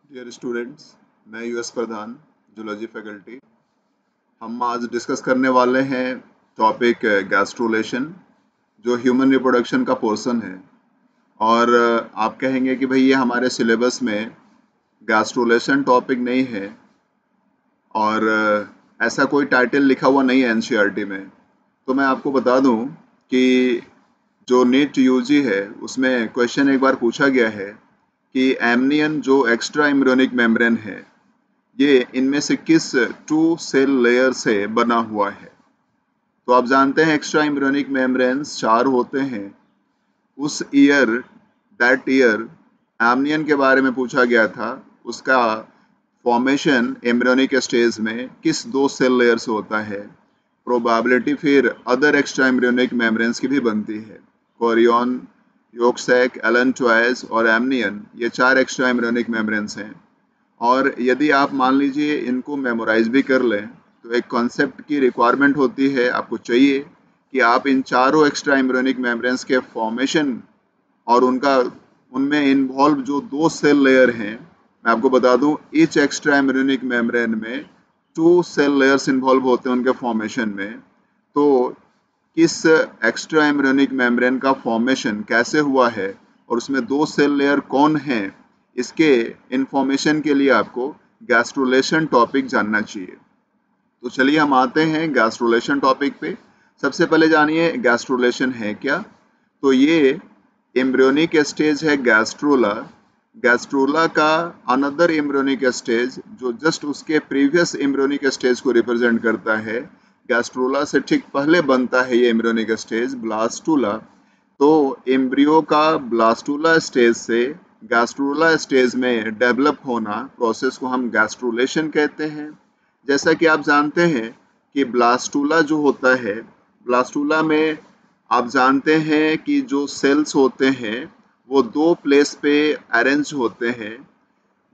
Dear students, मैं US प्रधान zoology faculty. हम आज डिस्कस करने वाले हैं टॉपिक गैस्ट्रोलेशन, जो ह्यूमन रिप्रोडक्शन का पोर्शन है। और आप कहेंगे कि भाई ये हमारे सिलेबस में गैस्ट्रोलेशन टॉपिक नहीं है और ऐसा कोई टाइटल लिखा हुआ नहीं है एनसीईआरटी में। तो मैं आपको बता दूं कि जो नीट यूजी है उसमें क्वेश्चन एक बार पूछा गया है कि एमनियन जो एक्स्ट्रा एम्ब्रियोनिक मेम्ब्रेन है ये इनमें से किस टू सेल लेयर से बना हुआ है। तो आप जानते हैं एक्स्ट्रा एम्ब्रियोनिक मेम्ब्रेन्स 4 होते हैं। उस दैट ईयर एमनियन के बारे में पूछा गया था, उसका फॉर्मेशन एम्ब्रियोनिक स्टेज में किस 2 सेल लेयर से होता है। प्रोबेबिलिटी फिर अदर एक्स्ट्रा एम्ब्रियोनिक मेम्ब्रेन्स की भी बनती है। कोरियन, योक्सैक, एलेंटोइस और एमनियन, ये 4 एक्स्ट्रा एम्ब्रियोनिक मेम्ब्रेन्स हैं। और यदि आप मान लीजिए इनको मेमोराइज भी कर लें तो एक कॉन्सेप्ट की रिक्वायरमेंट होती है, आपको चाहिए कि आप इन चारों एक्स्ट्रा एम्ब्रियोनिक मेम्ब्रेन्स के फॉर्मेशन और उनमें इन्वॉल्व जो 2 सेल लेयर हैं, मैं आपको बता दूं ईच एक्स्ट्रा एम्ब्रियोनिक मेम्ब्रेन में 2 सेल लेयर्स इन्वॉल्व होते हैं उनके फॉर्मेशन में। तो किस एक्स्ट्रा एम्ब्रियोनिक मेम्ब्रेन का फॉर्मेशन कैसे हुआ है और उसमें 2 सेल लेयर कौन हैं, इसके इंफॉर्मेशन के लिए आपको गैस्ट्रोलेशन टॉपिक जानना चाहिए। तो चलिए हम आते हैं गैस्ट्रोलेशन टॉपिक पे। सबसे पहले जानिए गैस्ट्रोलेशन है क्या। तो ये एम्ब्रियोनिक स्टेज है गैस्ट्रोला। गैस्ट्रोला का अनदर एम्ब्रियोनिक स्टेज जो जस्ट उसके प्रीवियस एम्ब्रियोनिक स्टेज को रिप्रेजेंट करता है, गैस्ट्रोला से ठीक पहले बनता है ये एम्ब्रियोनिक स्टेज ब्लास्टूला। तो एम्ब्रियो का ब्लास्टूला स्टेज से गैस्ट्रोला स्टेज में डेवलप होना प्रोसेस को हम गैस्ट्रोलेशन कहते हैं। जैसा कि आप जानते हैं कि ब्लास्टूला जो होता है, ब्लास्टूला में आप जानते हैं कि जो सेल्स होते हैं वो 2 प्लेस पे अरेंज होते हैं।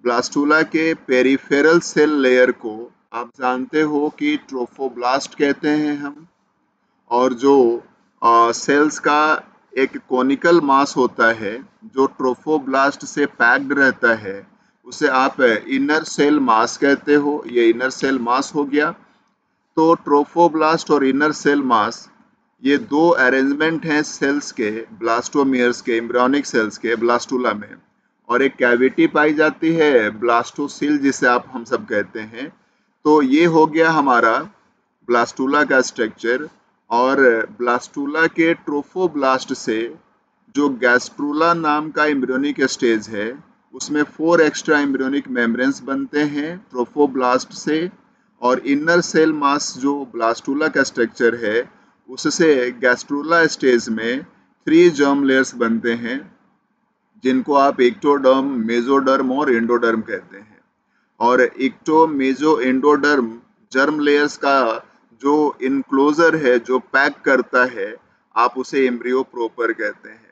ब्लास्टूला के पेरिफेरल सेल लेयर को आप जानते हो कि ट्रोफोब्लास्ट कहते हैं हम। और जो सेल्स का एक कोनिकल मास होता है जो ट्रोफोब्लास्ट से पैक्ड रहता है, उसे आप इनर सेल मास कहते हो। ये इनर सेल मास हो गया। तो ट्रोफोब्लास्ट और इनर सेल मास, ये 2 अरेंजमेंट हैं सेल्स के, ब्लास्टोमियर्स के, एम्ब्रियोनिक सेल्स के ब्लास्टूला में। और एक कैविटी पाई जाती है ब्लास्टोसिल, जिसे आप हम सब कहते हैं। तो ये हो गया हमारा ब्लास्टूला का स्ट्रक्चर। और ब्लास्टूला के ट्रोफोब्लास्ट से जो गैस्ट्रूला नाम का एम्ब्रियोनिक स्टेज है, उसमें 4 एक्स्ट्रा एम्ब्रियोनिक मेम्ब्रेन्स बनते हैं ट्रोफोब्लास्ट से। और इनर सेल मास जो ब्लास्टूला का स्ट्रक्चर है, उससे गैस्ट्रूला स्टेज में 3 जर्म लेयर्स बनते हैं, जिनको आप इक्टोडर्म, मेसोडर्म और एंडोडर्म कहते हैं। और ecto, meso, endoderm germ layers का जो इनक्लोजर है, जो पैक करता है, आप उसे एम्ब्रियो प्रोपर कहते हैं।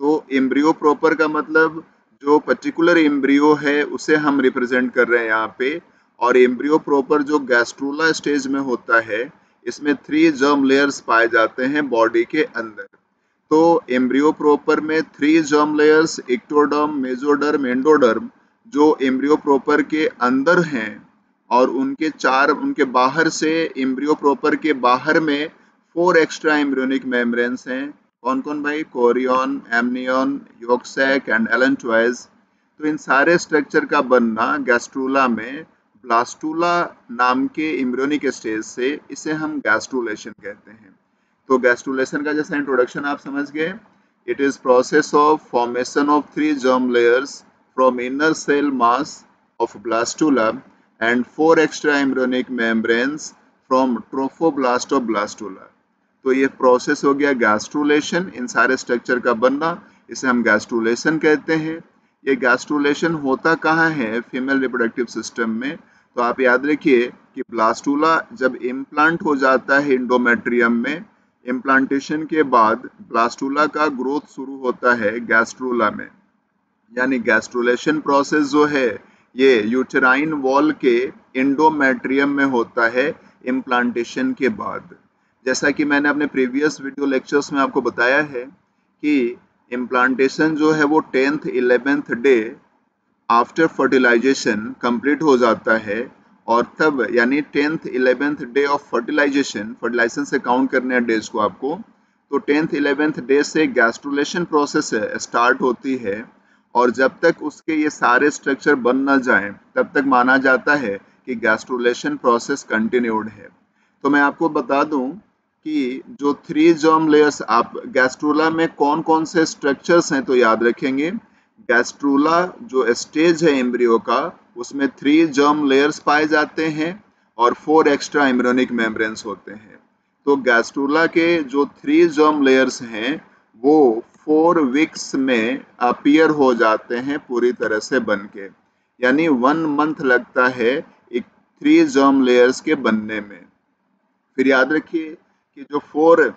तो एम्ब्रियो प्रोपर का मतलब जो पर्टिकुलर एम्ब्रियो है उसे हम रिप्रेजेंट कर रहे हैं यहाँ पे। और एम्ब्रियो प्रोपर जो गैस्ट्रोला स्टेज में होता है, इसमें 3 जर्म लेयर्स पाए जाते हैं बॉडी के अंदर। तो एम्ब्रियो प्रोपर में 3 germ layers, ectoderm, mesoderm, endoderm, जो एम्ब्रियो प्रोपर के अंदर हैं। और उनके बाहर से, एम्ब्रियो प्रोपर के बाहर में 4 एक्स्ट्रा एम्ब्रियोनिक मेम्ब्रेन्स हैं। कौन कौन भाई? Chorion, amnion, yolk sac and allantois. तो इन सारे स्ट्रक्चर का बनना गैस्ट्रूला में ब्लास्टूला नाम के एम्ब्रियोनिक स्टेज से, इसे हम गैस्ट्रोलेशन कहते हैं। तो गैस्ट्रोलेशन का जैसा इंट्रोडक्शन आप समझ गए, it is process of formation of 3 germ layers from inner cell mass of blastula and 4 extra embryonic membranes from trophoblast of blastula. तो ये प्रोसेस हो गया गैस्ट्रोलेशन, इन सारे स्ट्रक्चर का बनना, इसे हम गैस्ट्रोलेशन कहते हैं। ये गैस्ट्रोलेशन होता कहाँ है? फीमेल रिप्रोडक्टिव सिस्टम में। तो आप याद रखिए कि ब्लास्टूला जब इम्प्लांट हो जाता है इंडोमेट्रियम में, इम्प्लांटेशन के बाद ब्लास्टूला का ग्रोथ शुरू होता है गैस्ट्रोला में। यानी गैस्ट्रोलेशन प्रोसेस जो है ये यूटेराइन वॉल के इंडोमेट्रियम में होता है इम्प्लांटेशन के बाद। जैसा कि मैंने अपने प्रीवियस वीडियो लेक्चर्स में आपको बताया है कि इम्प्लांटेशन जो है वो 10th 11th day after fertilisation complete हो जाता है, और तब यानी 10th 11th day of fertilization से काउंट करने हैं डेज को आपको, तो 10th 11th डे से गैस्ट्रुलेशन प्रोसेस स्टार्ट होती है, और जब तक उसके ये सारे स्ट्रक्चर बन न जाएं तब तक माना जाता है कि गैस्ट्रुलेशन प्रोसेस कंटिन्यूड है। तो मैं आपको बता दूं कि जो 3 जर्म लेयर्स, आप गैस्ट्रुला में कौन कौन से स्ट्रक्चर्स हैं तो याद रखेंगे। गैस्ट्रुला जो स्टेज है एम्ब्रियो का, उसमें 3 जर्म लेयर्स पाए जाते हैं और 4 एक्स्ट्रा एम्ब्रियोनिक मेम्ब्रेन्स होते हैं। तो गैस्ट्रुला के जो 3 जर्म लेयर्स हैं वो 4 वीक्स में अपीयर हो जाते हैं पूरी तरह से बन के, यानी 1 मंथ लगता है एक 3 जर्म लेयर्स के बनने में। फिर याद रखिए कि जो 4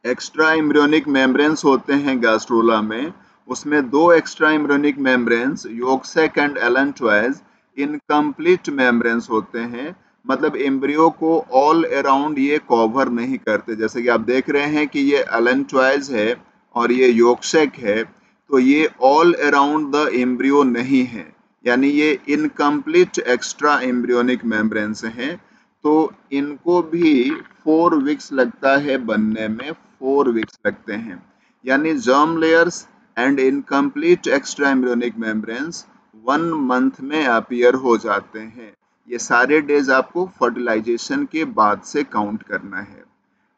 एक्स्ट्रा एम्ब्रियोनिक मेम्ब्रेन्स होते हैं गैस्ट्रुला में, उसमें 2 extra embryonic membranes yolk sac and allantois incomplete membranes होते हैं, मतलब एम्ब्रियो को ऑल अराउंड ये कवर नहीं करते। जैसे कि आप देख रहे हैं कि ये एलेंट्रॉइज है और ये योक सैक है, तो ये ऑल अराउंड द एम्ब्रियो नहीं है, यानी ये इनकम्प्लीट एक्स्ट्रा एम्ब्रियोनिक मेम्ब्रेन्स हैं। तो इनको भी 4 वीक्स लगता है बनने में, 4 वीक्स लगते हैं, यानी germ layers and incomplete extra embryonic membranes 1 month में अपीयर हो जाते हैं। ये सारे डेज आपको फर्टिलाइजेशन के बाद से काउंट करना है।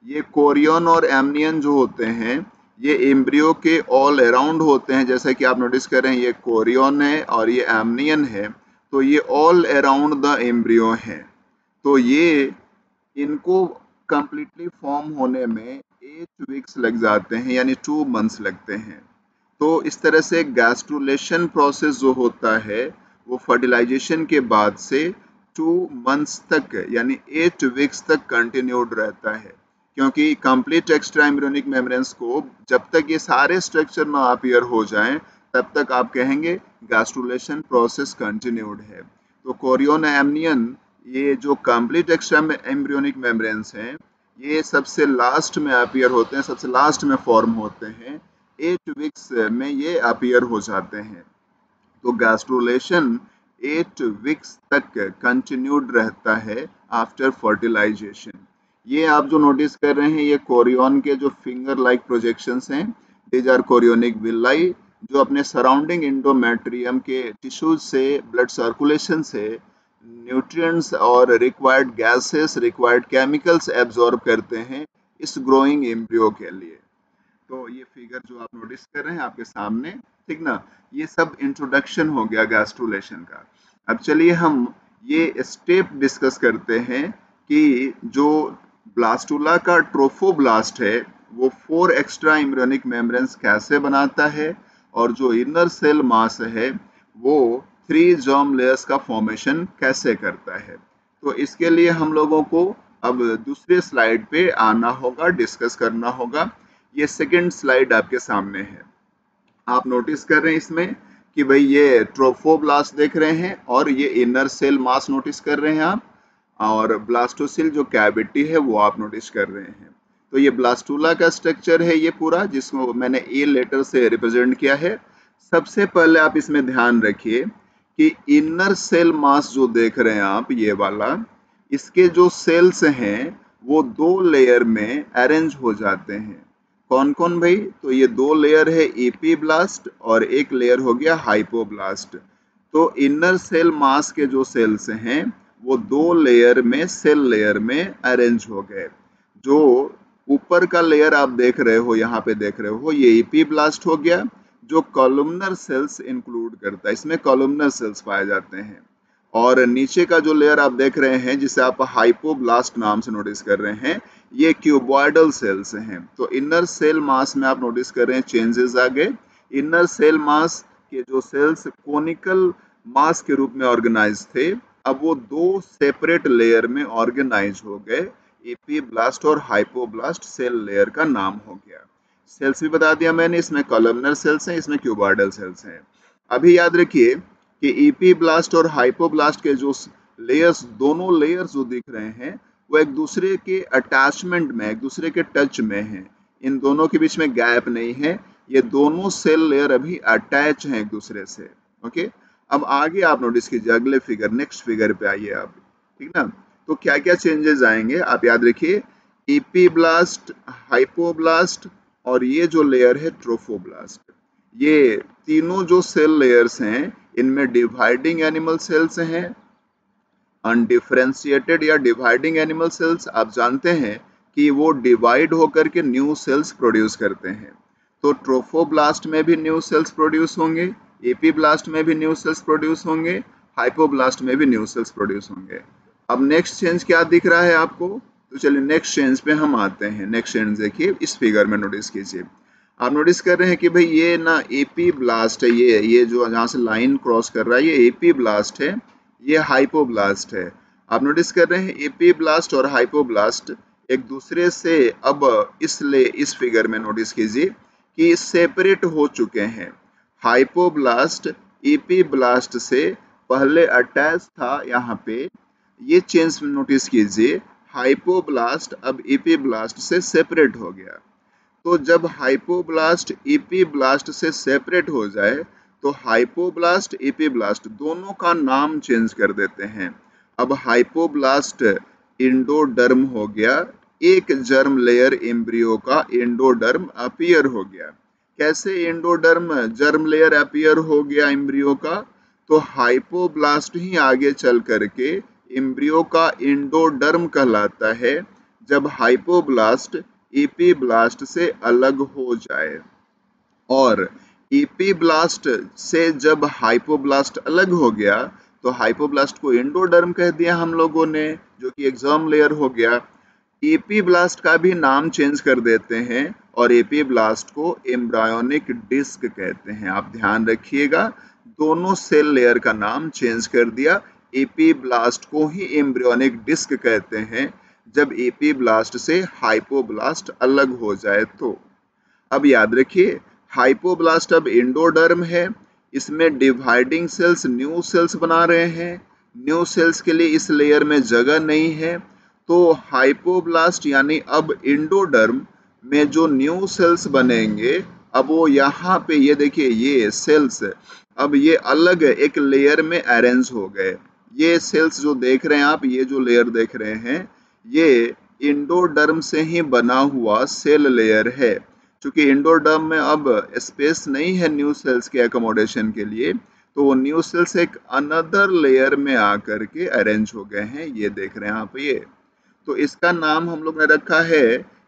ये कोरियन और एमनियन जो होते हैं ये एम्ब्रियो के ऑल अराउंड होते हैं, जैसे कि आप नोटिस कर रहे हैं ये कोरियन है और ये एमनियन है, तो ये ऑल अराउंड द एम्ब्रियो है। तो ये इनको कंप्लीटली फॉर्म होने में 8 वीक्स लग जाते हैं, यानी 2 मंथ्स लगते हैं। तो इस तरह से गैस्ट्रुलेशन प्रोसेस जो होता है वो फर्टिलाइजेशन के बाद से 2 मंथ्स तक यानी 8 वीक्स तक कंटिन्यूड रहता है, क्योंकि कंप्लीट एक्स्ट्रा एम्ब्रियोनिक मेम्ब्रेन्स को जब तक ये सारे स्ट्रक्चर ना अपीयर हो जाएं तब तक आप कहेंगे गैस्ट्रुलेशन प्रोसेस कंटिन्यूड है। तो कोरियन एमनियन ये जो कंप्लीट एक्स्ट्रा एम्ब्रियोनिक मेम्ब्रेन्स हैं ये सबसे लास्ट में अपीयर होते हैं, सबसे लास्ट में फॉर्म होते हैं, 8 वीक्स में ये अपीयर हो जाते हैं। तो गैस्ट्रुलेशन 8 वीक्स तक कंटिन्यूड रहता है आफ्टर फर्टिलाइजेशन। ये आप जो नोटिस कर रहे हैं ये कोरियन के जो फिंगर लाइक प्रोजेक्शंस हैं, दीज आर कोरियोनिक विलाई, जो अपने सराउंडिंग इंडोमेट्रियम के टिश्यूज से, ब्लड सर्कुलेशन से न्यूट्रिएंट्स और required gases, required chemicals absorb करते हैं इस ग्रोइंग एम्ब्रियो के लिए। तो ये फिगर जो आप नोटिस कर रहे हैं आपके सामने, ठीक ना, ये सब इंट्रोडक्शन हो गया गैस्ट्रुलेशन का। अब चलिए हम ये स्टेप डिस्कस करते हैं कि जो ब्लास्टुला का ट्रोफोब्लास्ट है वो 4 एक्स्ट्रा एम्ब्रियोनिक मेम्ब्रेन्स कैसे बनाता है, और जो इनर सेल मास है वो 3 जर्म लेयर्स का फॉर्मेशन कैसे करता है। तो इसके लिए हम लोगों को अब दूसरे स्लाइड पे आना होगा, डिस्कस करना होगा। ये सेकेंड स्लाइड आपके सामने है, आप नोटिस कर रहे हैं इसमें कि भाई ये ट्रोफोब्लास्ट देख रहे हैं और ये इनर सेल मास नोटिस कर रहे हैं आप, और ब्लास्टोसिल जो कैविटी है वो आप नोटिस कर रहे हैं। तो ये ब्लास्टुला का स्ट्रक्चर है ये पूरा, जिसको मैंने ए लेटर से रिप्रेजेंट किया है। सबसे पहले आप इसमें ध्यान रखिए कि इनर सेल मास जो देख रहे हैं आप ये वाला, इसके जो सेल्स हैं वो 2 लेयर में अरेंज हो जाते हैं। कौन कौन भाई? तो ये 2 लेयर है एपीब्लास्ट और एक लेयर हो गया हाइपोब्लास्ट। तो इनर सेल मास के जो सेल्स हैं वो 2 लेयर में, सेल लेयर में अरेंज हो गए। जो ऊपर का लेयर आप देख रहे हो, यहाँ पे देख रहे हो, ये एपीब्लास्ट हो गया जो कॉलमनर सेल्स इंक्लूड करता है, इसमें कॉलमनर सेल्स पाए जाते हैं। और नीचे का जो लेयर आप देख रहे हैं जिसे आप हाइपोब्लास्ट नाम से नोटिस कर रहे हैं, ये क्यूबॉइडल सेल्स हैं। तो इनर सेल मास में आप नोटिस कर रहे हैं चेंजेस आ गए। इनर सेल मास के जो सेल्स कोनिकल मास के रूप में ऑर्गेनाइज थे, अब वो 2 सेपरेट लेयर में ऑर्गेनाइज हो गए। एपीब्लास्ट और हाइपोब्लास्ट सेल लेयर का नाम हो गया। सेल्स भी बता दिया मैंने, इसमें कॉलमनर सेल्स हैं, इसमें क्यूबॉइडल सेल्स हैं। अभी याद रखिए कि एपीब्लास्ट और हाइपोब्लास्ट के जो लेयर्स, दोनों लेयर्स जो दिख रहे हैं वो एक दूसरे के अटैचमेंट में, एक दूसरे के टच में हैं। इन दोनों के बीच में गैप नहीं है, ये दोनों सेल लेयर अभी अटैच हैं एक दूसरे से। ओके, अब आगे आप नोटिस कीजिए, अगले फिगर, नेक्स्ट फिगर पे आइए आप, ठीक ना। तो क्या क्या चेंजेस आएंगे आप याद रखिए, इपीब्लास्ट, हाइपोब्लास्ट और ये जो लेयर है ट्रोफोब्लास्ट, ये तीनों जो सेल लेयर्स हैं इनमें डिवाइडिंग एनिमल सेल्स हैं। अनडिफरेंशिएटेड या डिवाइडिंग एनिमल सेल्स आप जानते हैं कि वो डिवाइड होकर के न्यू सेल्स प्रोड्यूस करते हैं। तो ट्रोफोब्लास्ट में भी न्यू सेल्स प्रोड्यूस होंगे, एपीब्लास्ट में भी न्यू सेल्स प्रोड्यूस होंगे, हाइपोब्लास्ट में भी न्यू सेल्स प्रोड्यूस होंगे। अब नेक्स्ट चेंज क्या दिख रहा है आपको, तो चलिए नेक्स्ट चेंज पे हम आते हैं। नेक्स्ट चेंज देखिए इस फिगर में नोटिस कीजिए, आप नोटिस कर रहे हैं कि भाई ये ना एपीब्लास्ट है, ये जो जहाँ से लाइन क्रॉस कर रहा है ये एपीब्लास्ट है, ये हाइपोब्लास्ट है। आप नोटिस कर रहे हैं एपीब्लास्ट और हाइपोब्लास्ट एक दूसरे से अब इस फिगर में नोटिस कीजिए कि सेपरेट हो चुके हैं। हाइपोब्लास्ट एपीब्लास्ट से पहले अटैच था यहाँ पे, ये चेंज नोटिस कीजिए, हाइपोब्लास्ट अब एपीब्लास्ट से सेपरेट हो गया। तो जब हाइपोब्लास्ट एपीब्लास्ट से सेपरेट हो जाए तो हाइपोब्लास्ट एपीब्लास्ट दोनों का नाम चेंज कर देते हैं। अब हाइपोब्लास्ट एंडोडर्म हो गया, एक जर्म लेयर एम्ब्रियो का एंडोडर्म अपीयर हो गया। कैसे एंडोडर्म जर्म लेयर अपीयर हो गया एम्ब्रियो का, तो हाइपोब्लास्ट ही आगे चल करके एम्ब्रियो का एंडोडर्म कहलाता है जब हाइपोब्लास्ट एपीब्लास्ट से अलग हो जाए। और एपीब्लास्ट से जब हाइपोब्लास्ट अलग हो गया तो हाइपोब्लास्ट को एंडोडर्म कह दिया हम लोगों ने, जो कि एक जर्म लेयर हो गया। एपीब्लास्ट का भी नाम चेंज कर देते हैं और एपीब्लास्ट को एम्ब्रायोनिक डिस्क कहते हैं। आप ध्यान रखिएगा, दोनों सेल लेयर का नाम चेंज कर दिया, एपीब्लास्ट को ही एम्ब्रियोनिक डिस्क कहते हैं जब एपीब्लास्ट से हाइपोब्लास्ट अलग हो जाए तो। अब याद रखिए, हाइपोब्लास्ट अब एंडोडर्म है, इसमें डिवाइडिंग सेल्स न्यू सेल्स बना रहे हैं, न्यू सेल्स के लिए इस लेयर में जगह नहीं है, तो हाइपोब्लास्ट यानी अब एंडोडर्म में जो न्यू सेल्स बनेंगे अब वो यहाँ पे, ये देखिए ये सेल्स अब ये अलग एक लेयर में अरेंज हो गए। ये सेल्स जो देख रहे हैं आप, ये जो लेयर देख रहे हैं, ये एंडोडर्म से ही बना हुआ सेल लेयर है। क्योंकि एंडोडर्म में अब स्पेस नहीं है न्यू सेल्स के एकोमोडेशन के लिए, तो वो न्यू सेल्स एक अनदर लेयर में आकर के अरेंज हो गए हैं, ये देख रहे हैं आप ये। तो इसका नाम हम लोग ने रखा है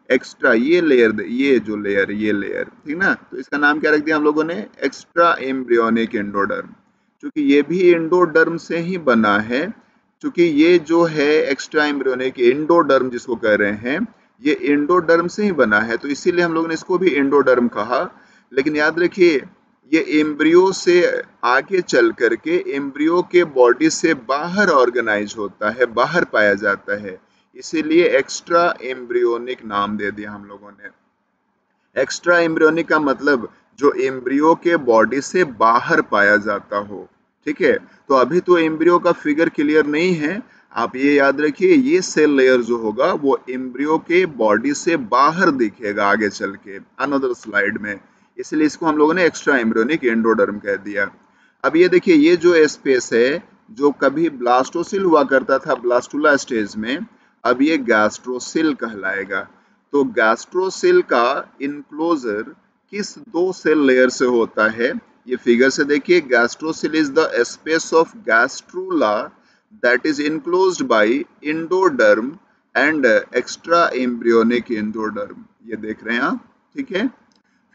एक्स्ट्रा, ये लेयर, ये जो लेयर, ये लेयर, ठीक ना, तो इसका नाम क्या रख दिया हम लोगों ने, एक्स्ट्रा एम्ब्रियोनिक एंडोडर्म। क्योंकि ये भी एंडोडर्म से ही बना है, क्योंकि ये जो है एक्स्ट्रा एम्ब्रियोनिक एंडोडर्म जिसको कह रहे हैं, ये एंडोडर्म से ही बना है, तो इसीलिए हम लोगों ने इसको भी एंडोडर्म कहा। लेकिन याद रखिए, ये एम्ब्रियो से आगे चल करके एम्ब्रियो के बॉडी से बाहर ऑर्गेनाइज होता है, बाहर पाया जाता है, इसीलिए एक्स्ट्रा एम्ब्रियोनिक नाम दे दिया हम लोगों ने। एक्स्ट्रा एम्ब्रियोनिक का मतलब जो एम्ब्रियो के बॉडी से बाहर पाया जाता हो, ठीक है। तो अभी तो एम्ब्रियो का फिगर क्लियर नहीं है, आप ये याद रखिए, ये सेल लेयर जो होगा वो एम्ब्रियो के बॉडी से बाहर दिखेगा आगे चल के अनदर स्लाइड में, इसलिए इसको हम लोगों ने एक्स्ट्रा एम्ब्रियोनिक एंडोडर्म कह दिया। अब ये देखिए, ये जो स्पेस है जो कभी ब्लास्टोसिल हुआ करता था ब्लास्टुला स्टेज में, अब ये गैस्ट्रोसिल कहलाएगा। तो गैस्ट्रोसिल का इनक्लोजर किस दो सेल लेयर से होता है, ये फिगर से देखिए, gastrocoel is the space of gastrula that is enclosed by endoderm and extra embryonic endoderm, ये देख रहे हैं आप, ठीक है।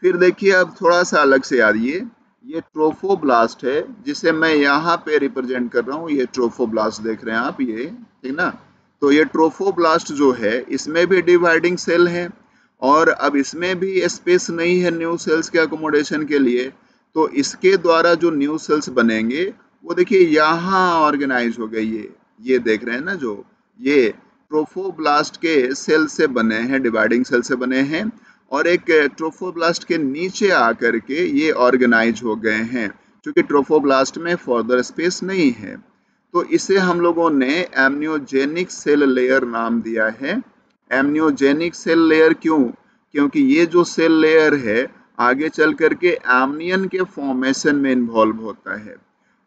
फिर देखिए अब थोड़ा सा अलग से याद, ये ट्रोफोब्लास्ट है जिसे मैं यहाँ पे रिप्रेजेंट कर रहा हूँ, ये ट्रोफोब्लास्ट देख रहे हैं आप, ये ठीक ना। तो ये ट्रोफोब्लास्ट जो है इसमें भी डिवाइडिंग सेल है और अब इसमें भी स्पेस नहीं है न्यू सेल्स के अकोमोडेशन के लिए, तो इसके द्वारा जो न्यू सेल्स बनेंगे वो देखिए यहाँ ऑर्गेनाइज हो गई, ये देख रहे हैं ना, जो ये ट्रोफोब्लास्ट के सेल से बने हैं, डिवाइडिंग सेल से बने हैं, और एक ट्रोफोब्लास्ट के नीचे आकर के ये ऑर्गेनाइज हो गए हैं, क्योंकि ट्रोफोब्लास्ट में फर्दर स्पेस नहीं है। तो इसे हम लोगों ने एमनियोजेनिक सेल लेयर नाम दिया है। एमनियोजेनिक सेल लेयर क्यों, क्योंकि ये जो सेल लेयर है आगे चल करके एमनियन के फॉर्मेशन में इन्वॉल्व होता है।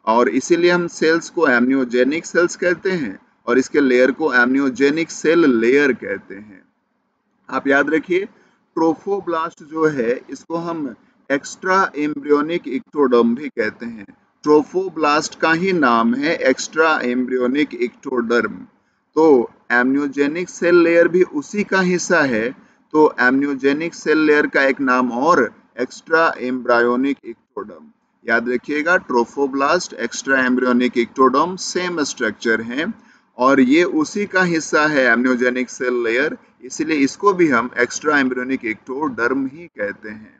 और इसीलिए हम सेल्स को एम्नियोजेनिक सेल्स कहते हैं और इसके लेयर को एम्नियोजेनिक सेल लेयर कहते हैं। आप याद रखिए, ट्रोफोब्लास्ट जो है इसको हम एक्स्ट्रा एम्ब्रियोनिक इक्टोडर्म भी कहते हैं। ट्रोफोब्लास्ट का ही नाम है एक्स्ट्रा एम्ब्रियोनिक इक्टोडर्म। तो एम्नियोजेनिक सेल लेयर भी उसी का हिस्सा है। तो एम्नियोजेनिक सेल लेयर का एक नाम और एक्स्ट्रा एम्ब्रायोनिक इक्टोडर्म। याद रखिएगा, trophoblast, extra embryonic ectoderm same structure है और ये उसी का हिस्सा है एम्नियोजेनिक सेल लेयर, इसलिए इसको भी हम एक्स्ट्रा एम्ब्रियोनिक इक्टोडर्म ही कहते हैं।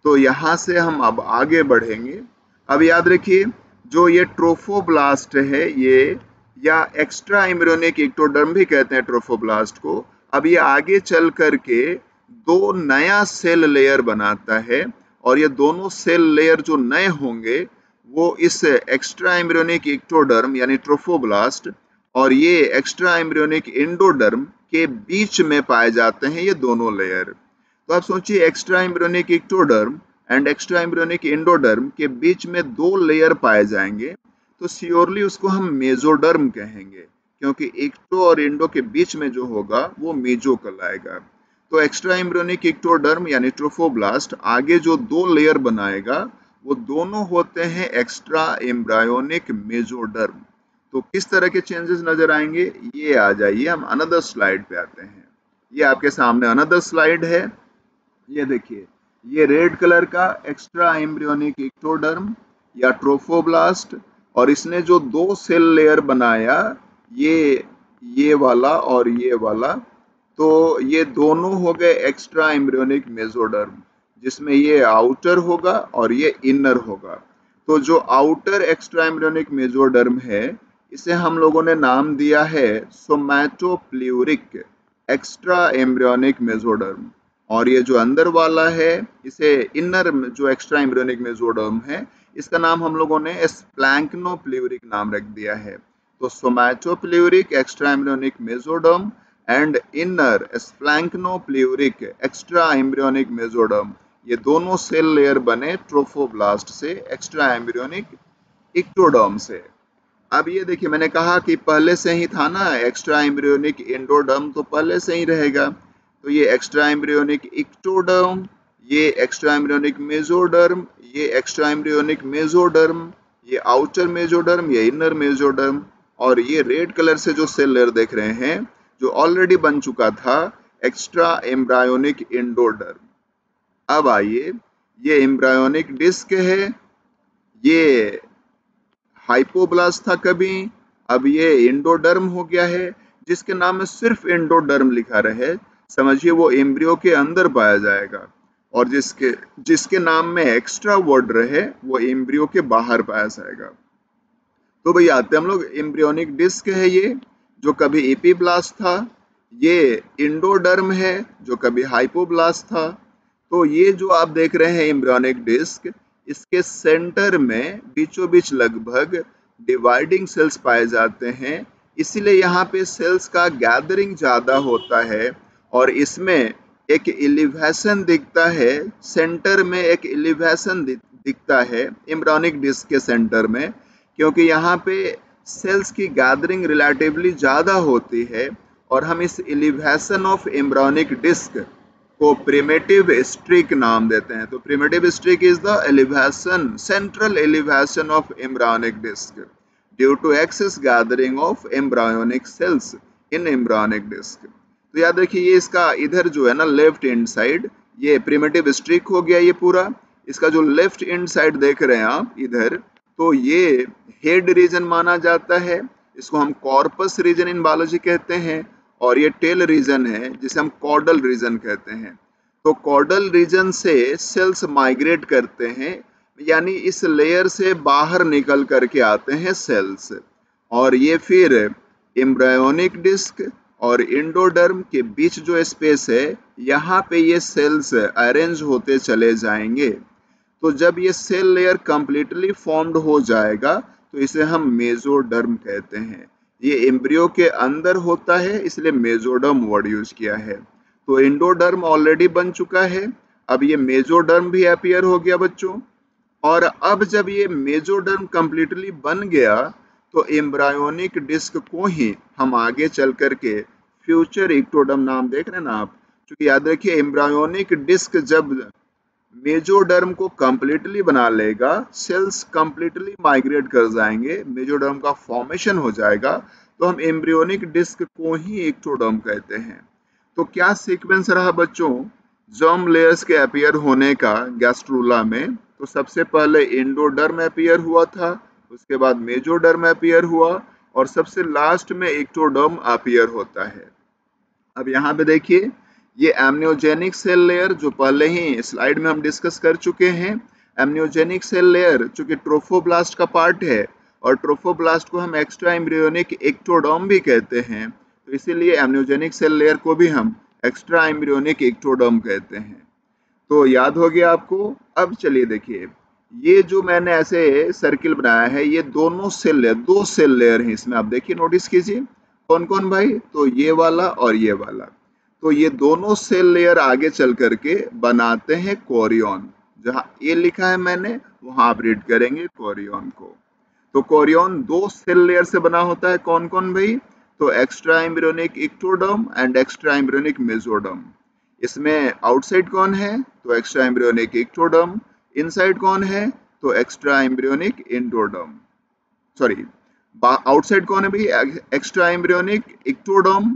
तो यहाँ से हम अब आगे बढ़ेंगे। अब याद रखिए, जो ये ट्रोफोब्लास्ट है ये, या एक्स्ट्रा एम्ब्रियोनिक इक्टोडर्म भी कहते हैं ट्रोफोब्लास्ट को, अब ये आगे चल करके दो नया सेल लेयर बनाता है और ये दोनों सेल लेयर जो नए होंगे वो इस एक्स्ट्रा एम्ब्रियोनिक इक्टोडर्म यानी ट्रोफोब्लास्ट और ये एक्स्ट्रा एम्ब्रियोनिक एंडोडर्म के बीच में पाए जाते हैं, ये दोनों लेयर। तो आप सोचिए, extra embryonic ectoderm and extra embryonic endoderm के बीच में दो लेयर पाए जाएंगे, तो श्योरली उसको हम मेसोडर्म कहेंगे, क्योंकि एक्टो और एंडो के बीच में जो होगा वो मेजो कहलाएगा। तो एक्स्ट्रा एम्ब्रियोनिक इक्टोडर्म यानी ट्रोफोब्लास्ट आगे जो दो लेयर बनाएगा वो दोनों होते हैं एक्स्ट्रा एम्ब्रायोनिक मेसोडर्म। तो किस तरह के चेंजेस नजर आएंगे, ये आ जाइए, हम अनदर स्लाइड पे आते हैं। ये आपके सामने अनदर स्लाइड है। ये देखिए, ये रेड कलर का एक्स्ट्रा एम्ब्रियोनिक इक्टोडर्म या ट्रोफोब्लास्ट, और इसने जो दो सेल लेयर बनाया, ये वाला और ये वाला, तो ये दोनों हो गए एक्स्ट्रा एम्ब्रियोनिक मेसोडर्म, जिसमें ये आउटर होगा और ये इनर होगा। तो जो आउटर एक्स्ट्रा एम्ब्रियोनिक मेसोडर्म है इसे हम लोगों ने नाम दिया है सोमैटोप्ल्यूरिक एक्स्ट्रा एम्ब्रियोनिक मेसोडर्म, और ये जो अंदर वाला है इसे इनर जो एक्स्ट्रा एम्ब्रियोनिक मेसोडर्म है इसका नाम हम लोगों ने स्प्लैंक्नोप्ल्यूरिक नाम रख दिया है। तो somatopleuric extra embryonic mesoderm and inner splanchnopleuric extra embryonic mesoderm, ये दोनों सेल लेयर बने ट्रोफोब्लास्ट से, एक्स्ट्रा एम्ब्रियोनिक इक्टोडर्म से। अब ये देखिए, मैंने कहा कि पहले से ही था ना एक्स्ट्रा एम्ब्रियोनिक एंडोडर्म, तो पहले से ही रहेगा। तो ये एक्स्ट्रा एम्ब्रियोनिक इक्टोडर्म, ये एक्स्ट्रा एम्ब्रियोनिक मेसोडर्म, ये एक्स्ट्रा एम्ब्रियोनिक मेसोडर्म, ये आउटर मेसोडर्म, ये इनर मेसोडर्म, और ये रेड कलर से जो सेल लेयर देख रहे हैं जो ऑलरेडी बन चुका था एक्स्ट्रा एम्ब्रायोनिक एंडोडर्म। अब आइए, ये एम्ब्रायोनिक डिस्क है, ये हाइपोब्लास्ट था कभी, अब ये एंडोडर्म हो गया है। जिसके नाम में सिर्फ एंडोडर्म लिखा रहे, समझिए वो एम्ब्रियो के अंदर पाया जाएगा, और जिसके नाम में एक्स्ट्रा वर्ड रहे वो एम्ब्रियो के बाहर पाया जाएगा। तो भाई आते हम लोग, एम्ब्रियोनिक डिस्क है ये, जो कभी एपीब्लास्ट था, ये एंडोडर्म है जो कभी हाइपोब्लास्ट था। तो ये जो आप देख रहे हैं एम्ब्रियोनिक डिस्क, इसके सेंटर में बीचों बीच लगभग डिवाइडिंग सेल्स पाए जाते हैं, इसीलिए यहाँ पे सेल्स का गैदरिंग ज़्यादा होता है और इसमें एक एलिवेशन दिखता है, सेंटर में एक एलिवेशन दिखता है एम्ब्रियोनिक डिस्क के सेंटर में, क्योंकि यहाँ पे सेल्स की गैदरिंग रिलेटिवली ज़्यादा होती है और हम इस एलिवेशन ऑफ एम्ब्रियोनिक डिस्क को प्रिमिटिव स्ट्रिक नाम देते हैं। तो primitive streak is the elevation, central elevation of embryonic disc due to excess gathering of embryonic cells in embryonic disc. तो याद रखिए, ये इसका इधर जो है ना लेफ्ट एंड साइड, ये प्रिमिटिव स्ट्रिक हो गया ये पूरा। इसका जो लेफ्ट एंड साइड देख रहे हैं आप इधर, तो ये हेड रीजन माना जाता है, इसको हम कॉर्पस रीजन इन बायोलॉजी कहते हैं, और ये टेल रीजन है जिसे हम कॉर्डल रीजन कहते हैं। तो कॉर्डल रीजन से सेल्स माइग्रेट करते हैं, यानी इस लेयर से बाहर निकल करके आते हैं सेल्स, और ये फिर एम्ब्रियोनिक डिस्क और एंडोडर्म के बीच जो स्पेस है यहाँ पे ये सेल्स अरेंज होते चले जाएंगे। तो जब ये सेल लेयर कंप्लीटली फॉर्म्ड हो जाएगा तो इसे हम मेसोडर्म कहते हैं। ये एम्ब्रियो के अंदर होता है इसलिए मेसोडर्म वर्ड यूज किया है। तो एंडोडर्म ऑलरेडी बन चुका है, अब ये मेसोडर्म भी अपीयर हो गया बच्चों। और अब जब ये मेसोडर्म कंप्लीटली बन गया तो एम्ब्रायोनिक डिस्क को ही हम आगे चल करके फ्यूचर इक्टोडर्म नाम देख रहे हैं ना आप, क्योंकि याद रखिए एम्ब्रायोनिक डिस्क जब मेसोडर्म को कंप्लीटली बना लेगा, सेल्स कंप्लीटली माइग्रेट कर जाएंगे, मेसोडर्म का फॉर्मेशन हो जाएगा, तो हम एम्ब्रियोनिक डिस्क को ही इक्टोडर्म कहते हैं। तो क्या सीक्वेंस रहा बच्चों जर्म लेयर्स के अपीयर होने का गैस्ट्रोला में? तो सबसे पहले एंडोडर्म अपीयर हुआ था, उसके बाद मेसोडर्म अपीयर हुआ और सबसे लास्ट में इक्टोडर्म अपीयर होता है। अब यहाँ पे देखिए ये एमनियोजेनिक सेल लेयर जो पहले ही स्लाइड में हम डिस्कस कर चुके हैं। एमनियोजेनिक सेल लेयर चूंकि ट्रोफोब्लास्ट का पार्ट है और ट्रोफोब्लास्ट को हम एक्स्ट्रा एम्ब्रियोनिक एक्टोडर्म भी कहते हैं, तो इसीलिए एमनियोजेनिक सेल लेयर को भी हम एक्स्ट्रा एम्ब्रियोनिक एक्टोडर्म कहते हैं। तो याद हो गया आपको। अब चलिए देखिए ये जो मैंने ऐसे सर्किल बनाया है ये दोनों सेल लेयर, दो सेल लेयर हैं इसमें, आप देखिए नोटिस कीजिए कौन कौन भाई, तो ये वाला और ये वाला। तो ये दोनों सेल लेयर आगे चल करके बनाते हैं कोरियन, जहां ए लिखा है मैंने वहां आप रीड करेंगे कोरियन को। तो कोरियन दो सेल लेयर से बना होता है, कौन कौन भाई, तो extra embryonic ectoderm and extra embryonic mesoderm. इसमें आउटसाइड कौन है, तो एक्स्ट्रा एम्ब्रियोनिक इक्टोडर्म, इनसाइड कौन है, तो extra embryonic endoderm, sorry outside कौन है भाई, एक्स्ट्रा एम्ब्रियोनिक इक्टोडर्म,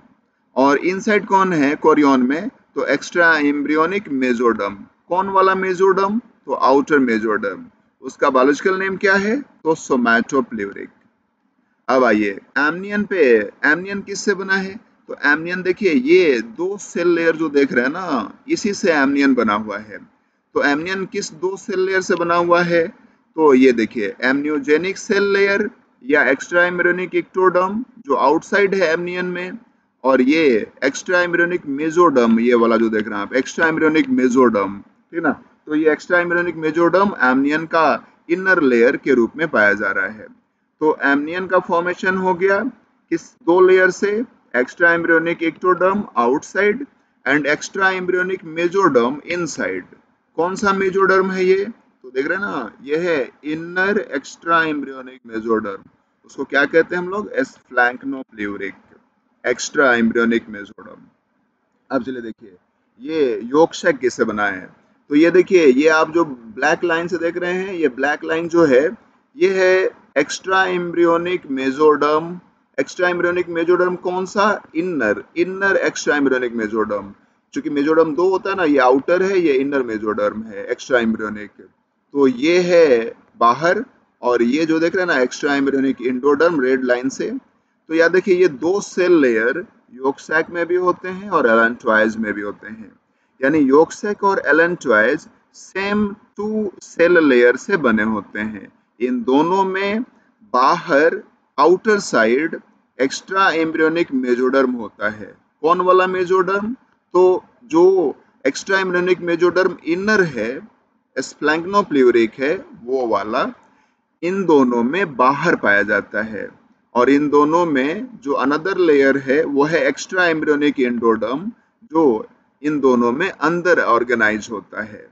और इनसाइड कौन है कोरियन में, तो एक्स्ट्रा एम्ब्रियोनिक मेसोडर्म। कौन वाला मेसोडर्म, तो आउटर मेसोडर्म। उसका बायोलॉजिकल नेम क्या है, तो सोमैटोप्लूरिक। अब आइए एमनियन पे, एमनियन किससे बना है, तो एमनियन देखिए ये दो सेल लेयर जो देख रहे हैं ना इसी से एमनियन बना हुआ है। तो एमनियन किस दो सेल लेयर से बना हुआ है, तो ये देखिए एमनियोजेनिक सेल लेयर या एक्स्ट्रा एम्ब्रियोनिक इक्टोडर्म जो आउटसाइड है एमनियन में, और ये एक्स्ट्रा एम्ब्रियोनिक मेसोडर्म, ये वाला जो देख रहे हैं आप एक्स्ट्रा एम्ब्रियोनिक मेसोडर्म, ठीक ना। तो ये एक्स्ट्रा एम्ब्रियोनिक मेसोडर्म एमनियन का इनर लेयर के रूप में पाया जा रहा है। तो एमनियन का फॉर्मेशन हो गया किस दो लेयर से, extra embryonic ectoderm outside and extra embryonic mesoderm inside. कौन सा मेसोडर्म है ये, तो देख रहे हैं ना ये है इनर एक्स्ट्रा एम्ब्रियोनिक मेसोडर्म, उसको क्या कहते हैं हम लोग, एस्फ्लैंक्नोप्लूरिक एक्स्ट्रा एम्ब्रियोनिक मेसोडर्म। अब चलिए देखिए ये योग सैक किससे बना है, तो ये देखिए ये आप जो ब्लैक लाइन से देख रहे हैं ये ब्लैक लाइन जो है ये है extra embryonic mesoderm. Extra embryonic mesoderm कौन सा, inner, inner extra embryonic mesoderm. चूंकि मेसोडर्म दो होता है ना, ये आउटर है ये इनर मेसोडर्म है एक्स्ट्रा एम्ब्रियोनिक, तो ये है बाहर, और ये जो देख रहे हैं ना extra embryonic endoderm red line से। तो याद देखिए ये दो सेल लेयर योग सैक में भी होते हैं और एलेंट्रॉयज में भी होते हैं, यानी योग सैक और एलेंट्रॉयज सेम टू सेल लेयर से बने होते हैं। इन दोनों में बाहर outer side extra embryonic mesoderm होता है। कौन वाला मेसोडर्म, तो जो एक्स्ट्रा एम्ब्रियोनिक मेसोडर्म इनर है एस्फ्लैंक्नोप्लूरिक है वो वाला इन दोनों में बाहर पाया जाता है, और इन दोनों में जो अनदर लेयर है वो है एक्स्ट्रा एम्ब्रियोनिक एंडोडर्म जो इन दोनों में अंदर ऑर्गेनाइज होता है।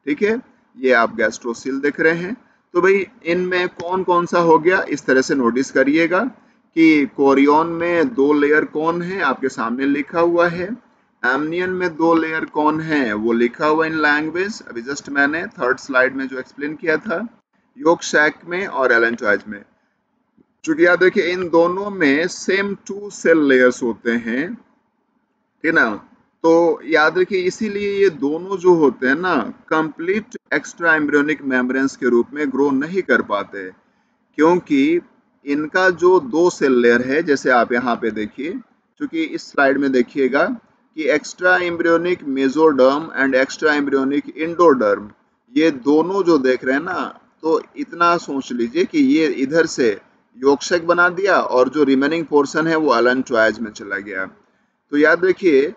ठीक है, ये आप गैस्ट्रोसिल देख रहे हैं। तो भाई इनमें कौन कौन सा हो गया इस तरह से नोटिस करिएगा कि कोरियन में दो लेयर कौन है आपके सामने लिखा हुआ है, एमनियन में दो लेयर कौन है वो लिखा हुआ इन लैंग्वेज, अभी जस्ट मैंने थर्ड स्लाइड में जो एक्सप्लेन किया था, योग सैक में और एलेंट्रॉयज में। चूंकि याद देखिए इन दोनों में सेम टू सेल लेयर्स होते हैं, ठीक ना, तो याद रखिए इसीलिए ये दोनों जो होते हैं ना कंप्लीट एक्स्ट्रा एम्ब्रियोनिक मेम्ब्रेन्स के रूप में ग्रो नहीं कर पाते, क्योंकि इनका जो दो सेल लेयर है जैसे आप यहाँ पे देखिए, क्योंकि इस स्लाइड में देखिएगा कि extra embryonic mesoderm and extra embryonic endoderm ये दोनों जो देख रहे हैं ना, तो इतना सोच लीजिए कि ये इधर से योगसैक बना दिया और जो रिमेनिंग पोर्शन है वो एलेंट्रॉयज में चला गया। तो याद रखिए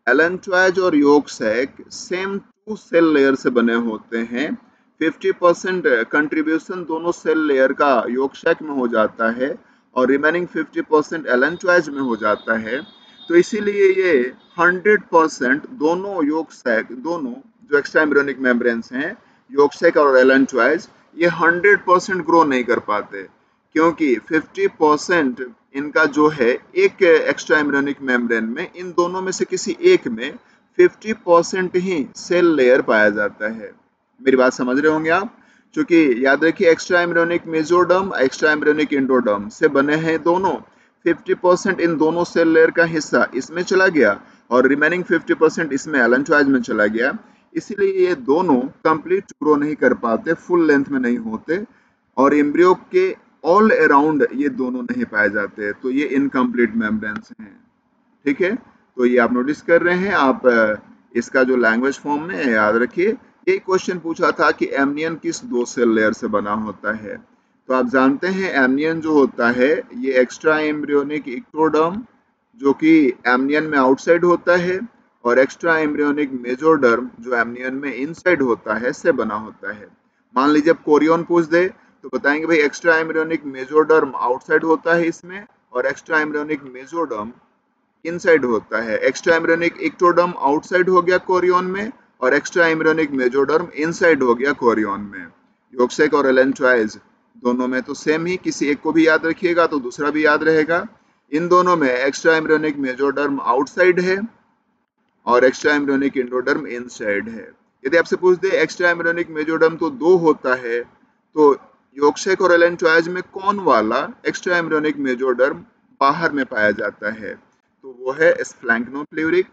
एलेंट्रॉयज और योगसैक सेम टू सेल लेयर से बने होते हैं। 50% कंट्रीब्यूशन दोनों सेल लेयर का योगसैक में हो जाता है और रिमेनिंग 50% एलेंट्रॉयज में हो जाता है। तो इसीलिए ये 100% दोनों योगसैक, दोनों जो एक्स्ट्रा एम्ब्रियोनिक मेम्ब्रेन्स हैं योगसैक और एलेंट्रॉयज, ये 100% ग्रो नहीं कर पाते, क्योंकि 50% इनका जो है एक एक्स्ट्रा एम्ब्रियोनिक मेम्ब्रेन में, इन दोनों में से किसी एक में 50% ही सेल लेयर पाया जाता है। मेरी बात समझ रहे होंगे आप? क्योंकि याद रखिए extra embryonic mesoderm, extra embryonic endoderm से बने हैं दोनों। 50% इन दोनों सेल लेयर का हिस्सा इसमें चला गया और रिमेनिंग 50% इसमें एलेंट्राइज में चला गया। इसीलिए ये दोनों कंप्लीट ग्रो नहीं कर पाते, फुल लेंथ में नहीं होते, और एम्ब्रियो के ऑल अराउंड ये दोनों नहीं पाए जाते, तो ये इनकम्प्लीट मेम्ब्रेन्स हैं। ठीक है, तो ये आप नोटिस कर रहे हैं। आप इसका जो लैंग्वेज फॉर्म में याद रखिए, ये क्वेश्चन पूछा था कि एमनियन किस दो सेल लेयर से बना होता है। तो आप जानते हैं एमनियन जो होता है ये एक्स्ट्रा एम्ब्रियोनिक इक्टोडर्म जो कि एमनियन में आउटसाइड होता है, और एक्स्ट्रा एम्ब्रियोनिक मेसोडर्म जो एमनियन में इनसाइड होता है से बना होता है। मान लीजिए अब कोरियन पूछ दे तो बताएंगे भाई एक्स्ट्रा एम्ब्रियोनिक मेसोडर्म आउटसाइड होता है इसमें, और एक्स्ट्रा एम्ब्रियोनिक मेसोडर्म इनसाइड होता है। एक्स्ट्रा एम्ब्रियोनिक इक्टोडर्म आउटसाइड हो गया कोरियन में, और एक्स्ट्रा एम्ब्रियोनिक मेसोडर्म इनसाइड हो गया कोरियन में। योक्सेक और एलेंट्राइज दोनों में तो सेम ही, किसी एक को भी याद रखिएगा तो दूसरा भी याद रहेगा। इन दोनों में एक्स्ट्रा एम्ब्रियोनिक मेसोडर्म आउटसाइड है और एक्स्ट्रा एम्ब्रियोनिक एंडोडर्म इनसाइड है। यदि आपसे पूछ दे एक्स्ट्रा एम्ब्रियोनिक मेसोडर्म तो दो होता है, तो योक्सेक और एलेंट्राइज में कौन वाला एक्स्ट्रा एम्ब्रियोनिक मेसोडर्म बाहर में पाया जाता है? तो वो है स्फ्लैंक्नोप्लेरिक,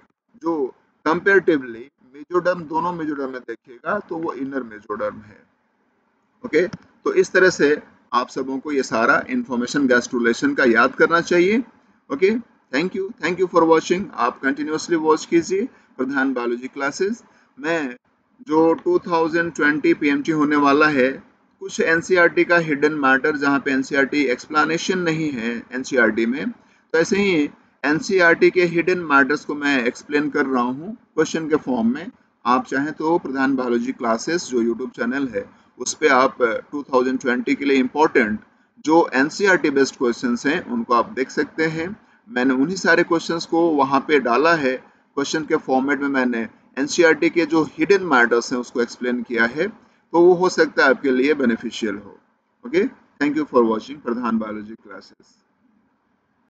जो कंपैरेटिवली मेसोडर्म, दोनों मेसोडर्म में देखिएगा तो वो इनर मेसोडर्म है। ओके, तो इस तरह से आप सबों को ये सारा इंफॉर्मेशन गैस्ट्रुलेशन का याद करना चाहिए। Okay, thank you for watching. आप कंटिन्यूसली वॉच कीजिए प्रधान बायोलॉजी क्लासेस। मैं जो 2020 पीएमटी होने वाला है, कुछ एनसीईआरटी का हिडन मैटर जहाँ पे एनसीईआरटी एक्सप्लेनेशन नहीं है एनसीईआरटी में, तो ऐसे ही एनसीईआरटी के हिडन मैटर्स को मैं एक्सप्लेन कर रहा हूँ क्वेश्चन के फॉर्म में। आप चाहें तो प्रधान बायोलॉजी क्लासेस जो यूट्यूब चैनल है उस पर आप 2020 के लिए इम्पोर्टेंट जो एनसीईआरटी बेस्ड क्वेश्चंस हैं उनको आप देख सकते हैं। मैंने उन्हीं सारे क्वेश्चंस को वहाँ पे डाला है, क्वेश्चन के फॉर्मेट में मैंने एनसीईआरटी के जो हिडन मैटर्स हैं उसको एक्सप्लेन किया है, तो वो हो सकता है आपके लिए बेनिफिशियल हो। Okay, thank you for watching Pradhan biology classes.